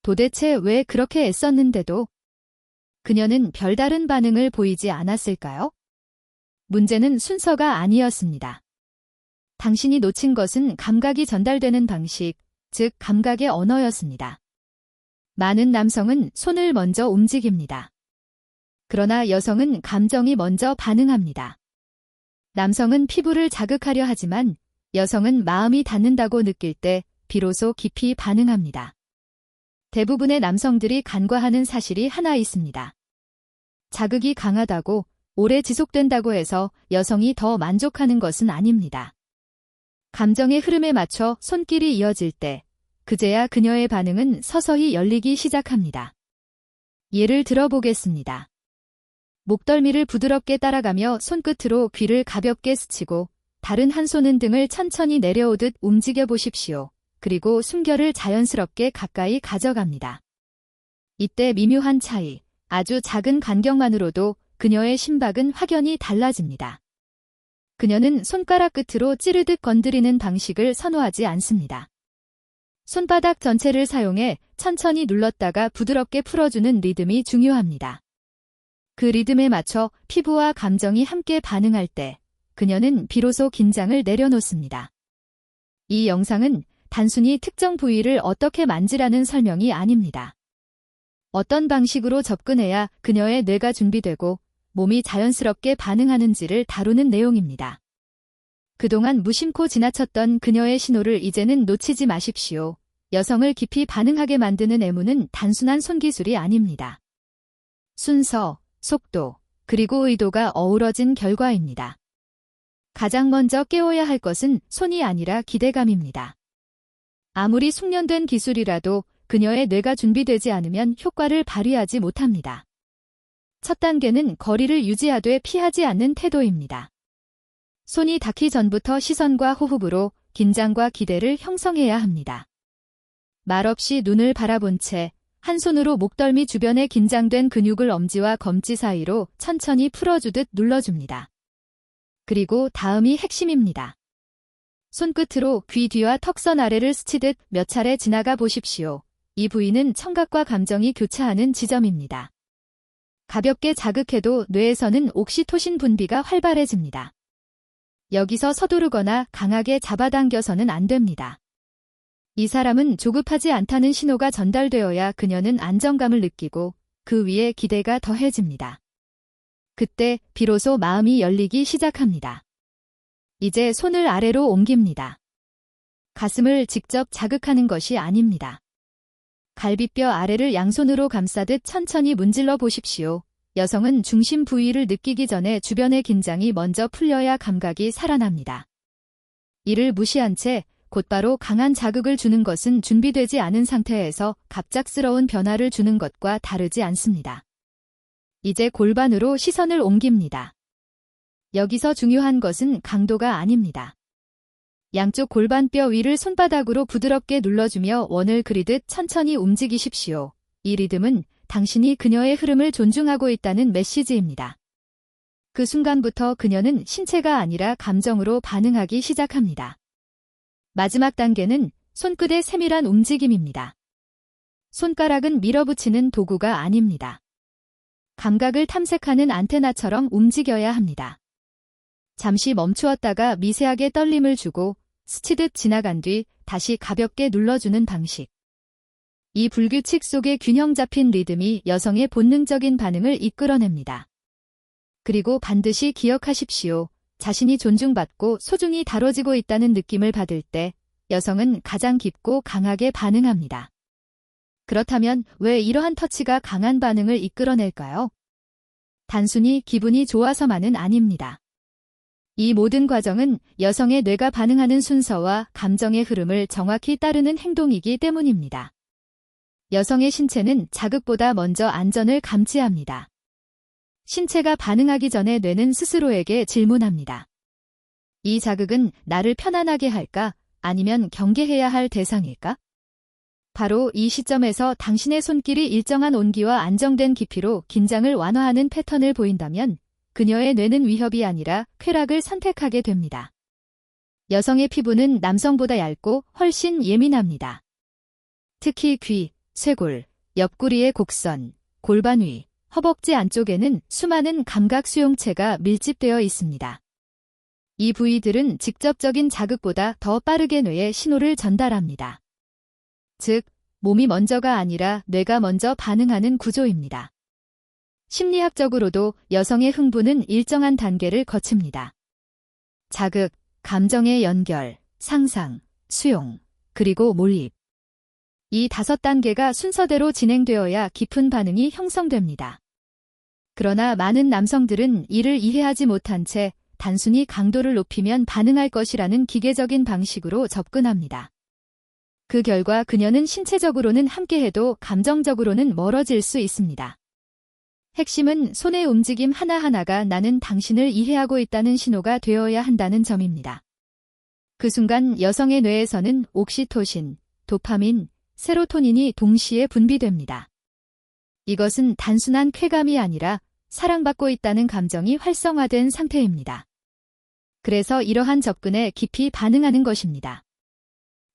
도대체 왜 그렇게 애썼는데도 그녀는 별다른 반응을 보이지 않았을까요? 문제는 순서가 아니었습니다. 당신이 놓친 것은 감각이 전달되는 방식, 즉 감각의 언어였습니다. 많은 남성은 손을 먼저 움직입니다. 그러나 여성은 감정이 먼저 반응합니다. 남성은 피부를 자극하려 하지만 여성은 마음이 닿는다고 느낄 때 비로소 깊이 반응합니다. 대부분의 남성들이 간과하는 사실이 하나 있습니다. 자극이 강하다고 오래 지속된다고 해서 여성이 더 만족하는 것은 아닙니다. 감정의 흐름에 맞춰 손길이 이어질 때 그제야 그녀의 반응은 서서히 열리기 시작합니다. 예를 들어보겠습니다. 목덜미를 부드럽게 따라가며 손끝으로 귀를 가볍게 스치고 다른 한 손은 등을 천천히 내려오듯 움직여 보십시오. 그리고 숨결을 자연스럽게 가까이 가져갑니다. 이때 미묘한 차이, 아주 작은 간격만으로도 그녀의 심박은 확연히 달라집니다. 그녀는 손가락 끝으로 찌르듯 건드리는 방식을 선호하지 않습니다. 손바닥 전체를 사용해 천천히 눌렀다가 부드럽게 풀어주는 리듬이 중요합니다. 그 리듬에 맞춰 피부와 감정이 함께 반응할 때 그녀는 비로소 긴장을 내려놓습니다. 이 영상은 단순히 특정 부위를 어떻게 만지라는 설명이 아닙니다. 어떤 방식으로 접근해야 그녀의 뇌가 준비되고 몸이 자연스럽게 반응하는지를 다루는 내용입니다. 그동안 무심코 지나쳤던 그녀의 신호를 이제는 놓치지 마십시오. 여성을 깊이 반응하게 만드는 애무는 단순한 손기술이 아닙니다. 순서, 속도, 그리고 의도가 어우러진 결과입니다. 가장 먼저 깨워야 할 것은 손이 아니라 기대감입니다. 아무리 숙련된 기술이라도 그녀의 뇌가 준비되지 않으면 효과를 발휘하지 못합니다. 첫 단계는 거리를 유지하되 피하지 않는 태도입니다. 손이 닿기 전부터 시선과 호흡으로 긴장과 기대를 형성해야 합니다. 말없이 눈을 바라본 채 한 손으로 목덜미 주변에 긴장된 근육을 엄지와 검지 사이로 천천히 풀어주듯 눌러줍니다. 그리고 다음이 핵심입니다. 손끝으로 귀 뒤와 턱선 아래를 스치듯 몇 차례 지나가 보십시오. 이 부위는 청각과 감정이 교차하는 지점입니다. 가볍게 자극해도 뇌에서는 옥시토신 분비가 활발해집니다. 여기서 서두르거나 강하게 잡아당겨서는 안 됩니다. 이 사람은 조급하지 않다는 신호가 전달되어야 그녀는 안정감을 느끼고 그 위에 기대가 더해집니다. 그때 비로소 마음이 열리기 시작합니다. 이제 손을 아래로 옮깁니다. 가슴을 직접 자극하는 것이 아닙니다. 갈비뼈 아래를 양손으로 감싸듯 천천히 문질러 보십시오. 여성은 중심 부위를 느끼기 전에 주변의 긴장이 먼저 풀려야 감각이 살아납니다. 이를 무시한 채 곧바로 강한 자극을 주는 것은 준비되지 않은 상태에서 갑작스러운 변화를 주는 것과 다르지 않습니다. 이제 골반으로 시선을 옮깁니다. 여기서 중요한 것은 강도가 아닙니다. 양쪽 골반뼈 위를 손바닥으로 부드럽게 눌러주며 원을 그리듯 천천히 움직이십시오. 이 리듬은 당신이 그녀의 흐름을 존중하고 있다는 메시지입니다. 그 순간부터 그녀는 신체가 아니라 감정으로 반응하기 시작합니다. 마지막 단계는 손끝의 세밀한 움직임입니다. 손가락은 밀어붙이는 도구가 아닙니다. 감각을 탐색하는 안테나처럼 움직여야 합니다. 잠시 멈추었다가 미세하게 떨림을 주고 스치듯 지나간 뒤 다시 가볍게 눌러주는 방식. 이 불규칙 속에 균형 잡힌 리듬이 여성의 본능적인 반응을 이끌어냅니다. 그리고 반드시 기억하십시오. 자신이 존중받고 소중히 다뤄지고 있다는 느낌을 받을 때 여성은 가장 깊고 강하게 반응합니다. 그렇다면 왜 이러한 터치가 강한 반응을 이끌어낼까요? 단순히 기분이 좋아서만은 아닙니다. 이 모든 과정은 여성의 뇌가 반응하는 순서와 감정의 흐름을 정확히 따르는 행동이기 때문입니다. 여성의 신체는 자극보다 먼저 안전을 감지합니다. 신체가 반응하기 전에 뇌는 스스로에게 질문합니다. 이 자극은 나를 편안하게 할까? 아니면 경계해야 할 대상일까? 바로 이 시점에서 당신의 손길이 일정한 온기와 안정된 깊이로 긴장을 완화하는 패턴을 보인다면 그녀의 뇌는 위협이 아니라 쾌락을 선택하게 됩니다. 여성의 피부는 남성보다 얇고 훨씬 예민합니다. 특히 귀, 쇄골, 옆구리의 곡선, 골반 위, 허벅지 안쪽에는 수많은 감각 수용체가 밀집되어 있습니다. 이 부위들은 직접적인 자극보다 더 빠르게 뇌에 신호를 전달합니다. 즉, 몸이 먼저가 아니라 뇌가 먼저 반응하는 구조입니다. 심리학적으로도 여성의 흥분은 일정한 단계를 거칩니다. 자극, 감정의 연결, 상상, 수용, 그리고 몰입. 이 5단계가 순서대로 진행되어야 깊은 반응이 형성됩니다. 그러나 많은 남성들은 이를 이해하지 못한 채 단순히 강도를 높이면 반응할 것이라는 기계적인 방식으로 접근합니다. 그 결과 그녀는 신체적으로는 함께해도 감정적으로는 멀어질 수 있습니다. 핵심은 손의 움직임 하나하나가 나는 당신을 이해하고 있다는 신호가 되어야 한다는 점입니다. 그 순간 여성의 뇌에서는 옥시토신, 도파민, 세로토닌이 동시에 분비됩니다. 이것은 단순한 쾌감이 아니라 사랑받고 있다는 감정이 활성화된 상태입니다. 그래서 이러한 접근에 깊이 반응하는 것입니다.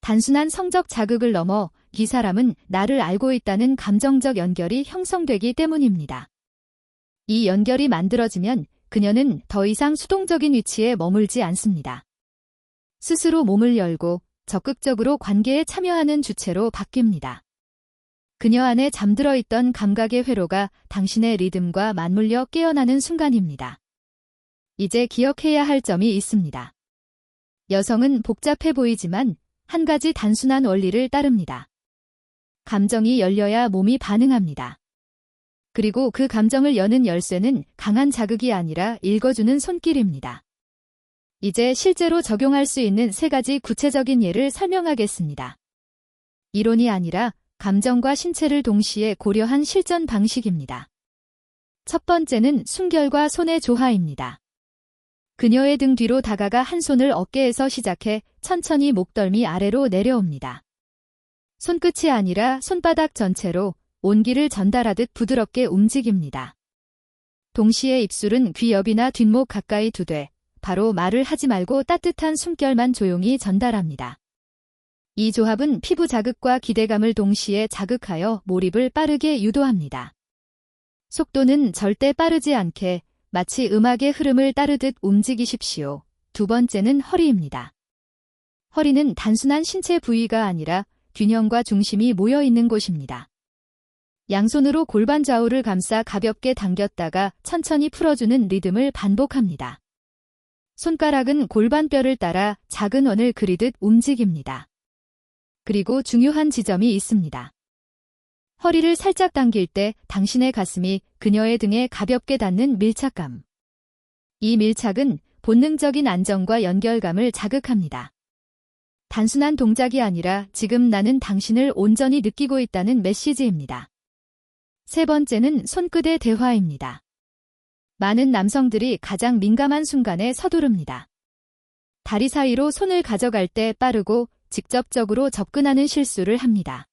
단순한 성적 자극을 넘어 이 사람은 나를 알고 있다는 감정적 연결이 형성되기 때문입니다. 이 연결이 만들어지면 그녀는 더 이상 수동적인 위치에 머물지 않습니다. 스스로 몸을 열고 적극적으로 관계에 참여하는 주체로 바뀝니다. 그녀 안에 잠들어 있던 감각의 회로가 당신의 리듬과 맞물려 깨어나는 순간입니다. 이제 기억해야 할 점이 있습니다. 여성은 복잡해 보이지만 한 가지 단순한 원리를 따릅니다. 감정이 열려야 몸이 반응합니다. 그리고 그 감정을 여는 열쇠는 강한 자극이 아니라 읽어주는 손길입니다. 이제 실제로 적용할 수 있는 3가지 구체적인 예를 설명하겠습니다. 이론이 아니라 감정과 신체를 동시에 고려한 실전 방식입니다. 첫 번째는 숨결과 손의 조화입니다. 그녀의 등 뒤로 다가가 한 손을 어깨에서 시작해 천천히 목덜미 아래로 내려옵니다. 손끝이 아니라 손바닥 전체로 온기를 전달하듯 부드럽게 움직입니다. 동시에 입술은 귀 옆이나 뒷목 가까이 두되 바로 말을 하지 말고 따뜻한 숨결만 조용히 전달합니다. 이 조합은 피부 자극과 기대감을 동시에 자극하여 몰입을 빠르게 유도합니다. 속도는 절대 빠르지 않게 마치 음악의 흐름을 따르듯 움직이십시오. 두 번째는 허리입니다. 허리는 단순한 신체 부위가 아니라 균형과 중심이 모여 있는 곳입니다. 양손으로 골반 좌우를 감싸 가볍게 당겼다가 천천히 풀어주는 리듬을 반복합니다. 손가락은 골반뼈를 따라 작은 원을 그리듯 움직입니다. 그리고 중요한 지점이 있습니다. 허리를 살짝 당길 때 당신의 가슴이 그녀의 등에 가볍게 닿는 밀착감. 이 밀착은 본능적인 안정과 연결감을 자극합니다. 단순한 동작이 아니라 지금 나는 당신을 온전히 느끼고 있다는 메시지입니다. 세 번째는 손끝의 대화입니다. 많은 남성들이 가장 민감한 순간에 서두릅니다. 다리 사이로 손을 가져갈 때 빠르고 직접적으로 접근하는 실수를 합니다.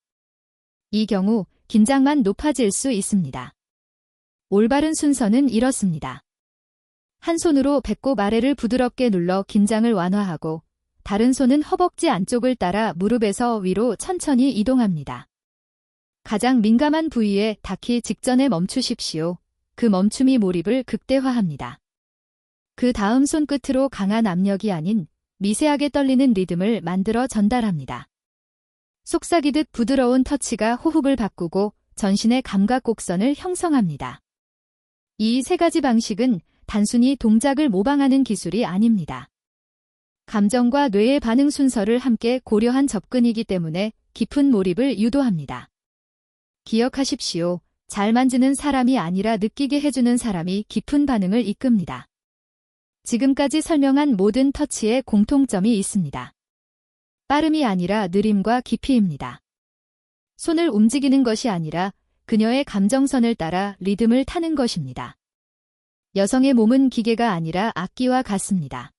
이 경우 긴장만 높아질 수 있습니다. 올바른 순서는 이렇습니다. 한 손으로 배꼽 아래를 부드럽게 눌러 긴장을 완화하고 다른 손은 허벅지 안쪽을 따라 무릎에서 위로 천천히 이동합니다. 가장 민감한 부위에 닿기 직전에 멈추십시오. 그 멈춤이 몰입을 극대화합니다. 그 다음 손끝으로 강한 압력이 아닌 미세하게 떨리는 리듬을 만들어 전달합니다. 속삭이듯 부드러운 터치가 호흡을 바꾸고 전신의 감각 곡선을 형성합니다. 이 3가지 방식은 단순히 동작을 모방하는 기술이 아닙니다. 감정과 뇌의 반응 순서를 함께 고려한 접근이기 때문에 깊은 몰입을 유도합니다. 기억하십시오. 잘 만지는 사람이 아니라 느끼게 해주는 사람이 깊은 반응을 이끕니다. 지금까지 설명한 모든 터치에 공통점이 있습니다. 빠름이 아니라 느림과 깊이입니다. 손을 움직이는 것이 아니라 그녀의 감정선을 따라 리듬을 타는 것입니다. 여성의 몸은 기계가 아니라 악기와 같습니다.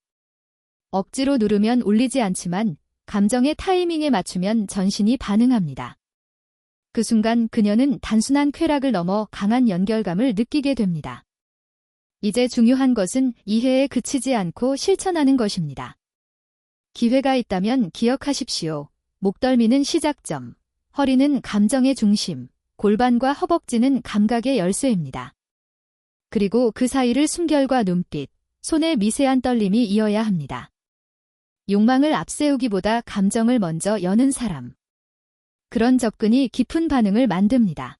억지로 누르면 울리지 않지만 감정의 타이밍에 맞추면 전신이 반응합니다. 그 순간 그녀는 단순한 쾌락을 넘어 강한 연결감을 느끼게 됩니다. 이제 중요한 것은 이해에 그치지 않고 실천하는 것입니다. 기회가 있다면 기억하십시오. 목덜미는 시작점, 허리는 감정의 중심, 골반과 허벅지는 감각의 열쇠입니다. 그리고 그 사이를 숨결과 눈빛, 손의 미세한 떨림이 이어야 합니다. 욕망을 앞세우기보다 감정을 먼저 여는 사람. 그런 접근이 깊은 반응을 만듭니다.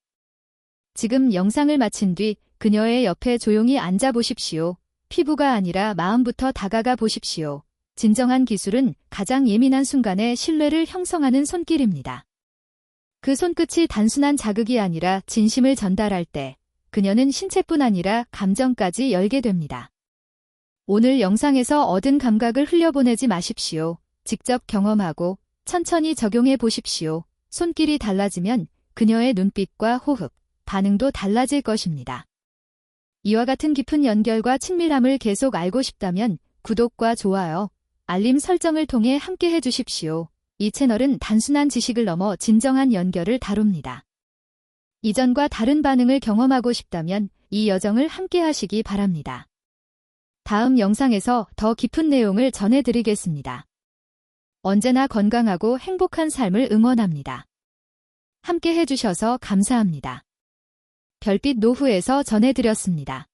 지금 영상을 마친 뒤 그녀의 옆에 조용히 앉아 보십시오. 피부가 아니라 마음부터 다가가 보십시오. 진정한 기술은 가장 예민한 순간에 신뢰를 형성하는 손길입니다. 그 손끝이 단순한 자극이 아니라 진심을 전달할 때 그녀는 신체뿐 아니라 감정까지 열게 됩니다. 오늘 영상에서 얻은 감각을 흘려보내지 마십시오. 직접 경험하고 천천히 적용해 보십시오. 손길이 달라지면 그녀의 눈빛과 호흡, 반응도 달라질 것입니다. 이와 같은 깊은 연결과 친밀함을 계속 알고 싶다면 구독과 좋아요, 알림 설정을 통해 함께 해주십시오. 이 채널은 단순한 지식을 넘어 진정한 연결을 다룹니다. 이전과 다른 반응을 경험하고 싶다면 이 여정을 함께 하시기 바랍니다. 다음 영상에서 더 깊은 내용을 전해드리겠습니다. 언제나 건강하고 행복한 삶을 응원합니다. 함께 해주셔서 감사합니다. 별빛 노후에서 전해드렸습니다.